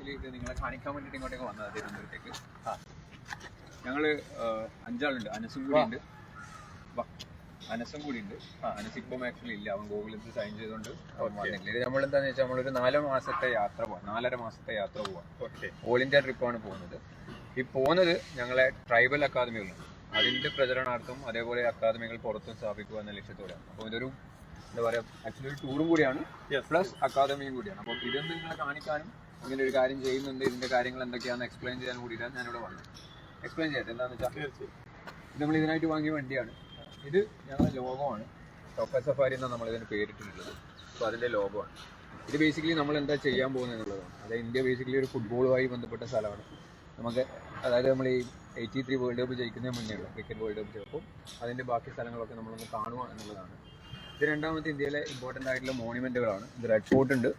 Actually ഇത് നിങ്ങളെ കാണിക്കാൻ വേണ്ടിയിട്ട് ഇങ്ങോട്ടേക്ക് വന്നത് തിരുവനന്തപുരത്തേക്ക്. ഞങ്ങൾ 5 ആളുണ്ട്. അനസും കൂടി ഉണ്ട്. അനസ് ഇപ്പം ആക്ച്വലി ഇല്ല, അവൻ ഗൂഗിളിൽ സൈൻ ചെയ്തുകൊണ്ട് വന്നിട്ടില്ല. ഇത് നമ്മളെന്താണെന്ന് വെച്ചാൽ നമ്മളൊരു 4 മാസത്തെ യാത്ര പോവാം, 4.5 മാസത്തെ യാത്ര പോവാം. ഓൾ ഇന്ത്യ ട്രിപ്പാണ് പോകുന്നത്. ഈ പോകുന്നത് ഞങ്ങളെ ട്രൈബൽ അക്കാദമികളുണ്ട്, അതിന്റെ പ്രചരണാർത്ഥം അതേപോലെ അക്കാദമികൾ പുറത്തും സ്ഥാപിക്കുക എന്ന ലക്ഷ്യത്തോടെയാണ്. അപ്പോൾ ഇതൊരു എന്താ പറയുക, ആക്ച്വലി ഒരു ടൂറും കൂടിയാണ് പ്ലസ് അക്കാദമിയും കൂടിയാണ്. അപ്പം ഇതൊന്നും നിങ്ങളെ കാണിക്കാനും ഇങ്ങനെ ഒരു കാര്യം ചെയ്യുന്നുണ്ട്, ഇതിന്റെ കാര്യങ്ങൾ എന്തൊക്കെയാണെന്ന് എക്സ്പ്ലെയിൻ ചെയ്യാൻ കൂടിയിട്ടാണ് ഞാനിവിടെ വന്നത്. എക്സ്പ്ലെയിൻ ചെയ്യട്ടെ എന്താണെന്ന് വെച്ചാൽ, നമ്മൾ ഇതിനായിട്ട് വാങ്ങിയ വണ്ടിയാണ്. ഇത് ഞങ്ങളുടെ ലോഗോയാണ്, ടോക്ക സഫാരി എന്നാണ് നമ്മളിതിന് പേരിട്ടിട്ടുള്ളത്. അപ്പോൾ അതിൻ്റെ ലോഗോയാണ് ഇത്. ബേസിക്കലി നമ്മൾ എന്താ ചെയ്യാൻ പോകുന്നത് എന്നുള്ളതാണ്. അതായത് ഇന്ത്യ ബേസിക്കലി ഒരു ഫുട്ബോളുമായി ബന്ധപ്പെട്ട സ്ഥലമാണ്. നമുക്ക് അതായത് നമ്മൾ ഈ 83 വേൾഡ് കപ്പ് ജയിക്കുന്നതിന് മുന്നേ ഉള്ള ക്രിക്കറ്റ് വേൾഡ് കപ്പ് ചിലപ്പോൾ അതിൻ്റെ ബാക്കി സ്ഥലങ്ങളൊക്കെ നമ്മളൊന്ന് കാണുക എന്നുള്ളതാണ്. ഇത് രണ്ടാമത്തെ ഇന്ത്യയിലെ ഇമ്പോർട്ടൻ്റ് ആയിട്ടുള്ള മോണുമെൻറ്റുകളാണ്. ഇത് റെഡ് ഫോർട്ട് ഉണ്ട്,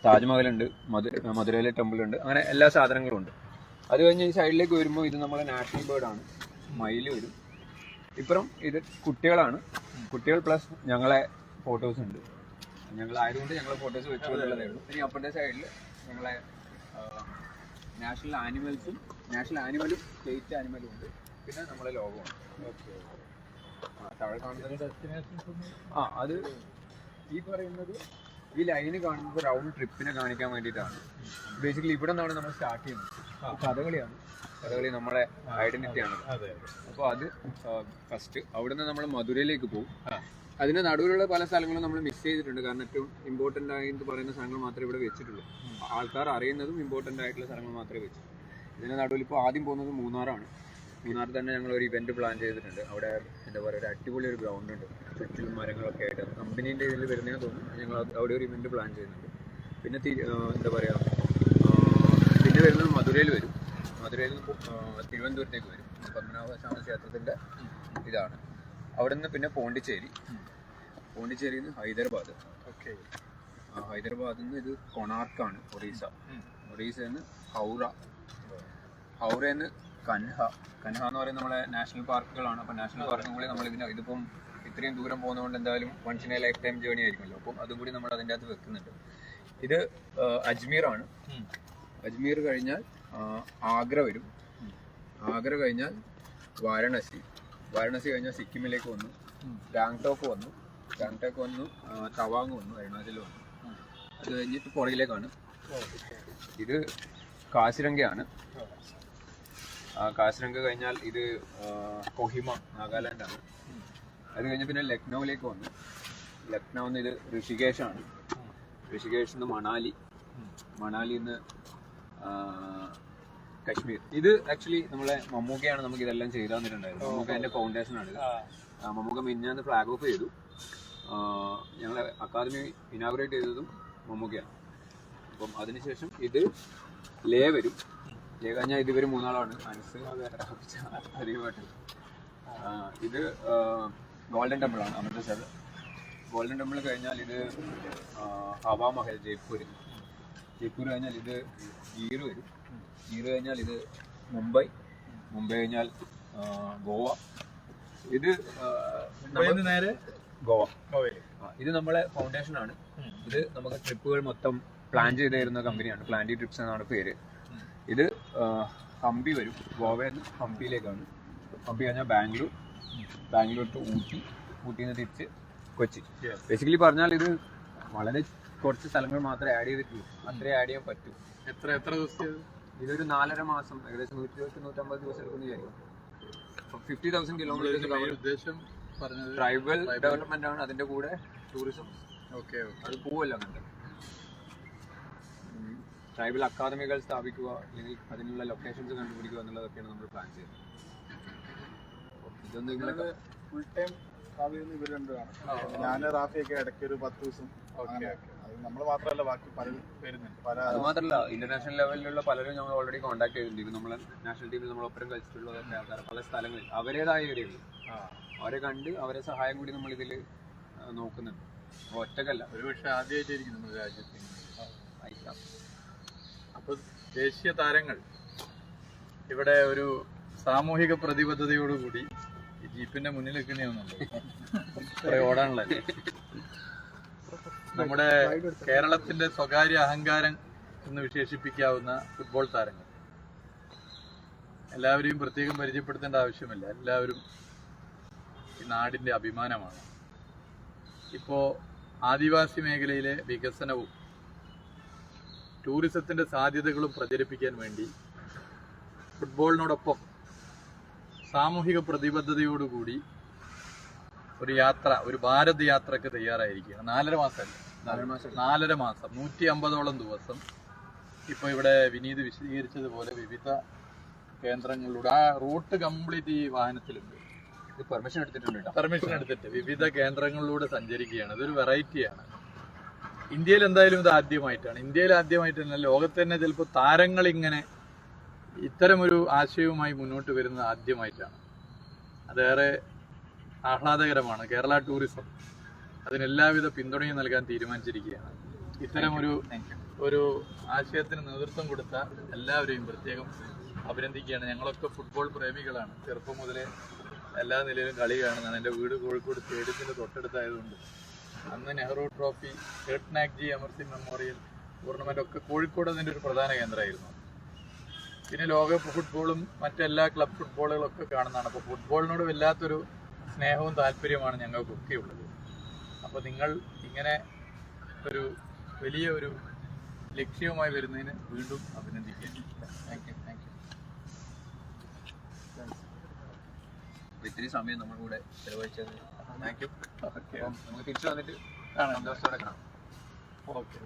താജ്മഹലുണ്ട്, മധുരയിലെ ടെമ്പിൾ ഉണ്ട്, അങ്ങനെ എല്ലാ സാധനങ്ങളും ഉണ്ട്. അത് കഴിഞ്ഞ് ഈ സൈഡിലേക്ക് വരുമ്പോൾ ഇത് നമ്മളെ നാഷണൽ ബേർഡാണ്, മയിൽ വരും. ഇപ്പുറം ഇത് കുട്ടികളാണ്, കുട്ടികൾ പ്ലസ് ഞങ്ങളെ ഫോട്ടോസ് ഉണ്ട്. ഞങ്ങളായതുകൊണ്ട് ഞങ്ങളെ ഫോട്ടോസ് വെച്ചുകൊണ്ടുള്ളതേ ഉള്ളൂ. ഇനി അപ്പുറത്തെ സൈഡിൽ ഞങ്ങളെ നാഷണൽ ആനിമലും സ്റ്റേറ്റ് ആനിമലും ഉണ്ട്. പിന്നെ നമ്മളെ ലോകമാണ്. താഴെ കാണുന്നത് അത് ഈ പറയുന്നത് ഈ ലൈന് കാണുന്നത് റൗണ്ട് ട്രിപ്പിനെ കാണിക്കാൻ വേണ്ടിയിട്ടാണ്. ബേസിക്കലി ഇവിടെ നിന്നാണ് നമ്മൾ സ്റ്റാർട്ട് ചെയ്യുന്നത്. കഥകളിയാണ്, കഥകളി നമ്മുടെ ഐഡന്റിറ്റിയാണ്. അപ്പോൾ അത് ഫസ്റ്റ് അവിടുന്ന് നമ്മൾ മധുരയിലേക്ക് പോകും. അതിന് നടുവിലുള്ള പല സ്ഥലങ്ങളും നമ്മൾ മിസ് ചെയ്തിട്ടുണ്ട്. കാരണം ഏറ്റവും ഇമ്പോർട്ടൻ്റ് ആയി എന്ന് പറയുന്ന സ്ഥലങ്ങൾ മാത്രമേ ഇവിടെ വെച്ചിട്ടുള്ളൂ. ആൾക്കാർ അറിയുന്നതും ഇമ്പോർട്ടൻ്റ് ആയിട്ടുള്ള സ്ഥലങ്ങൾ മാത്രമേ വെച്ചു. ഇതിന് നടുവിൽ ഇപ്പോൾ ആദ്യം പോകുന്നത് മൂന്നാറാണ്. മൂന്നാറിൽ തന്നെ ഞങ്ങൾ ഒരു ഇവന്റ് പ്ലാൻ ചെയ്തിട്ടുണ്ട്. അവിടെ എന്താ പറയുക, ഒരു അടിപൊളി ഒരു ഗ്രൗണ്ട് ഉണ്ട്, ചുറ്റിലും മരങ്ങളൊക്കെ ആയിട്ട്. കമ്പനീൻ്റെ ഇതിൽ വരുന്നതെന്ന് തോന്നുന്നു. ഞങ്ങൾ അവിടെ ഒരു ഇവന്റ് പ്ലാൻ ചെയ്യുന്നുണ്ട്. പിന്നെ എന്താ പറയുക, പിന്നെ വരുന്നത് മധുരയിൽ വരും. മധുരയിൽ നിന്ന് തിരുവനന്തപുരത്തേക്ക് വരും. പത്മനാഭസ്വാമി ക്ഷേത്രത്തിൻ്റെ ഇതാണ്. അവിടെ നിന്ന് പിന്നെ പോണ്ടിച്ചേരിയിൽ നിന്ന് ഹൈദരാബാദ്. ഹൈദരാബാദിൽ നിന്ന് ഇത് കൊണാർക്കാണ്, ഒറീസയിൽ നിന്ന് ഹൗറയിൽ നിന്ന് കൻഹ എന്ന് പറയുന്നത് നമ്മളെ നാഷണൽ പാർക്കുകളാണ്. അപ്പോൾ നാഷണൽ പാർക്കും കൂടി നമ്മൾ ഇതിപ്പം ഇത്രയും ദൂരം പോകുന്നതുകൊണ്ട് എന്തായാലും once in a lifetime journey ആയിരിക്കുമല്ലോ. അപ്പം അതും കൂടി നമ്മൾ അതിൻ്റെ അകത്ത് വെക്കുന്നുണ്ട്. ഇത് അജ്മീറാണ്. അജ്മീർ കഴിഞ്ഞാൽ ആഗ്ര വരും. ആഗ്ര കഴിഞ്ഞാൽ വാരണാസി കഴിഞ്ഞാൽ സിക്കിമിലേക്ക് വന്നു. ഗാങ്ടോക്ക് വന്നു. തവാങ് വന്നു, അരുണാചൽ വന്നു. അത് കഴിഞ്ഞിട്ട് പുറകിലേക്കാണ്. ഇത് കാസിരംഗയാണ്. കാസിരംഗ കഴിഞ്ഞാൽ ഇത് കൊഹിമ, നാഗാലാൻഡാണ്. അത് കഴിഞ്ഞ് പിന്നെ ലക്നൌവിലേക്ക് വന്നു. ലക്നൌ നിന്ന് ഇത് ഋഷികേശാണ്. ഋഷികേശിൽ നിന്ന് മണാലിയിൽ നിന്ന് കശ്മീർ. ഇത് ആക്ച്വലി നമ്മളെ മമ്മൂക്കയാണ് നമുക്ക് ഇതെല്ലാം ചെയ്തു തന്നിട്ടുണ്ടായിരുന്നു. മമ്മൂക്ക എൻ്റെ ഫൗണ്ടേഷനാണ്. മമ്മൂക്ക മിന്നാന്ന് ഫ്ലാഗ് ഓഫ് ചെയ്തു. ഞങ്ങളെ അക്കാദമി ഇനാഗുറേറ്റ് ചെയ്തതും മമ്മൂക്കയാണ്. അപ്പം അതിനുശേഷം ഇത് ലേ വരും. ലേ കഴിഞ്ഞാൽ ഇതുവരെ 3 ആളാണ്. അനസ് അധികമായിട്ട്. ഇത് ഗോൾഡൻ ടെമ്പിളാണ്, അമൃത്സർ. ഗോൾഡൻ ടെമ്പിൾ കഴിഞ്ഞാൽ ഇത് ഹവാ മഹൽ, ജയ്പൂർ കഴിഞ്ഞാൽ ഇത് ഗീർ വരും. ഗീർ കഴിഞ്ഞാൽ ഇത് മുംബൈ കഴിഞ്ഞാൽ ഗോവ. ഇത് നേരെ ഗോവ. ഇത് നമ്മളെ ഫൗണ്ടേഷനാണ്. ഇത് നമുക്ക് ട്രിപ്പുകൾ മൊത്തം പ്ലാൻ ചെയ്ത് തരുന്ന കമ്പനിയാണ്. പ്ലാന്റി ട്രിപ്സ് എന്നാണ് പേര്. ഇത് ഹംപി വരും. ഗോവയിൽ നിന്ന് ഹംപിയിലേക്കാണ്. ഹംപി കഴിഞ്ഞാൽ ബാംഗ്ലൂർ ടു ഊട്ടിയിൽ നിന്ന് തിരിച്ച് കൊച്ചി. ബേസിക്കലി പറഞ്ഞാൽ ഇത് വളരെ കുറച്ച് സ്ഥലങ്ങൾ മാത്രമേ ആഡ് ചെയ്തിട്ടുള്ളൂ. അത്രേ ആഡ് ചെയ്യാൻ പറ്റൂ. എത്ര ദിവസം? ഇതൊരു 4.5 മാസം, ഏകദേശം 120-150 ദിവസം എടുക്കുന്ന വിചാരിക്കും. 50,000 കിലോമീറ്റേഴ്സ്. ഉദ്ദേശം ട്രൈബൽ ഡെവലപ്മെന്റ് ആണ്, അതിന്റെ കൂടെ ടൂറിസം. അത് പോവല്ലോ. അങ്ങനത്തെ ട്രൈബൽ അക്കാദമികൾ സ്ഥാപിക്കുക, അല്ലെങ്കിൽ അതിനുള്ള ലൊക്കേഷൻസ് കണ്ടുപിടിക്കുക എന്നുള്ളതൊക്കെയാണ് നമ്മൾ പ്ലാൻ ചെയ്യുന്നത്. ഇതൊന്നും ഇങ്ങനെ ഫുൾ ടൈം ഞാൻ റാഫിയൊക്കെ ഇടയ്ക്ക് ഒരു 10 ദിവസം. നമ്മൾ മാത്രമല്ല, ബാക്കി പലരും വരുന്നുണ്ട്. അത് മാത്രമല്ല, ഇന്റർനാഷണൽ ലെവലിലുള്ള പലരും ഞങ്ങൾ ഓൾറെഡി കോൺടാക്ട് ചെയ്തിട്ടുണ്ട്. ഇപ്പം നമ്മളെ നാഷണൽ ടീമിൽ നമ്മളൊപ്പം കളിച്ചിട്ടുള്ളതൊക്കെ ആൾക്കാർ പല സ്ഥലങ്ങളിൽ അവരുടേതായ ഏരിയകൾ അവരെ കണ്ട് അവരെ സഹായം കൂടി നമ്മൾ ഇതിൽ നോക്കുന്നുണ്ട്. ഒറ്റക്കല്ല. ഒരുപക്ഷെ ആദ്യമായിട്ടായിരിക്കും നമ്മുടെ രാജ്യത്ത് അയക്കാം. അപ്പോൾ ദേശീയ താരങ്ങൾ ഇവിടെ ഒരു സാമൂഹിക പ്രതിബദ്ധതയോടുകൂടി ഈ ജീപ്പിന്റെ മുന്നിൽ നിൽക്കുന്നതാണല്ലോ ഓടാനുള്ളത്. നമ്മുടെ കേരളത്തിന്റെ സ്വകാര്യ അഹങ്കാരം എന്ന് വിശേഷിപ്പിക്കാവുന്ന ഫുട്ബോൾ താരങ്ങൾ. എല്ലാവരെയും പ്രത്യേകം പരിചയപ്പെടുത്തേണ്ട ആവശ്യമില്ല. എല്ലാവരും ഈ നാടിൻ്റെ അഭിമാനമാണ്. ഇപ്പോൾ ആദിവാസി മേഖലയിലെ വികസനവും ടൂറിസത്തിൻ്റെ സാധ്യതകളും പ്രചരിപ്പിക്കാൻ വേണ്ടി ഫുട്ബോളിനോടൊപ്പം സാമൂഹിക പ്രതിബദ്ധതയോടുകൂടി ഒരു യാത്ര, ഒരു ഭാരത് യാത്രക്ക് തയ്യാറായിരിക്കുകയാണ്. 4.5 മാസം 150ഓളം ദിവസം. ഇപ്പോൾ ഇവിടെ വിനീത് വിശദീകരിച്ചതുപോലെ വിവിധ കേന്ദ്രങ്ങളിലൂടെ ആ റൂട്ട് കംപ്ലീറ്റ് ഈ വാഹനത്തിലുണ്ട്. ഇത് പെർമിഷൻ എടുത്തിട്ടുണ്ട്. പെർമിഷൻ എടുത്തിട്ട് വിവിധ കേന്ദ്രങ്ങളിലൂടെ സഞ്ചരിക്കുകയാണ്. ഇതൊരു വെറൈറ്റിയാണ്. ഇന്ത്യയിൽ എന്തായാലും ഇത് ആദ്യമായിട്ടാണ്. ഇന്ത്യയിൽ ആദ്യമായിട്ട് തന്നെ ലോകത്ത് തന്നെ ചിലപ്പോൾ താരങ്ങൾ ഇങ്ങനെ ഇത്തരമൊരു ആശയവുമായി മുന്നോട്ട് വരുന്നത് ആദ്യമായിട്ടാണ്. അതേറെ ആഹ്ലാദകരമാണ്. കേരള ടൂറിസം അതിനെല്ലാവിധ പിന്തുണയും നൽകാൻ തീരുമാനിച്ചിരിക്കുകയാണ്. ഇത്തരമൊരു ആശയത്തിന് നേതൃത്വം കൊടുത്ത എല്ലാവരെയും പ്രത്യേകം അഭിനന്ദിക്കുകയാണ്. ഞങ്ങളൊക്കെ ഫുട്ബോൾ പ്രേമികളാണ്. ചെറുപ്പം മുതലേ എല്ലാ നിലയിലും കളി കാണുന്നതാണ്. എൻ്റെ വീട് കോഴിക്കോട് സ്റ്റേഡിയത്തിൻ്റെ തൊട്ടടുത്തായതുകൊണ്ട് അന്ന് Nehru trophy, Sait Nagjee Amarsingh memorial tournament ഒക്കെ കോഴിക്കോട് അതിൻ്റെ ഒരു പ്രധാന കേന്ദ്രമായിരുന്നു. പിന്നെ ലോകകപ്പ് ഫുട്ബോളും മറ്റെല്ലാ ക്ലബ് ഫുട്ബോളുകളൊക്കെ കാണുന്നതാണ്. അപ്പോൾ ഫുട്ബോളിനോട് വല്ലാത്തൊരു സ്നേഹവും താല്പര്യമാണ് ഞങ്ങൾക്കൊക്കെ ഉള്ളത്. അപ്പോൾ നിങ്ങൾ ഇങ്ങനെ ഒരു വലിയ ഒരു ലക്ഷ്യവുമായി വരുന്നതിന് വീണ്ടും അഭിനന്ദിക്കുകയാണ്. Thank you. ഇത്തിരി സമയം നമ്മുടെ കൂടെ ചെലവഴിച്ചത് താങ്ക് യു. ഓക്കെ, നമുക്ക് തിരിച്ചു വന്നിട്ട് കാണാം. സന്തോഷത്തോടെ കാണാം. ഓക്കെ.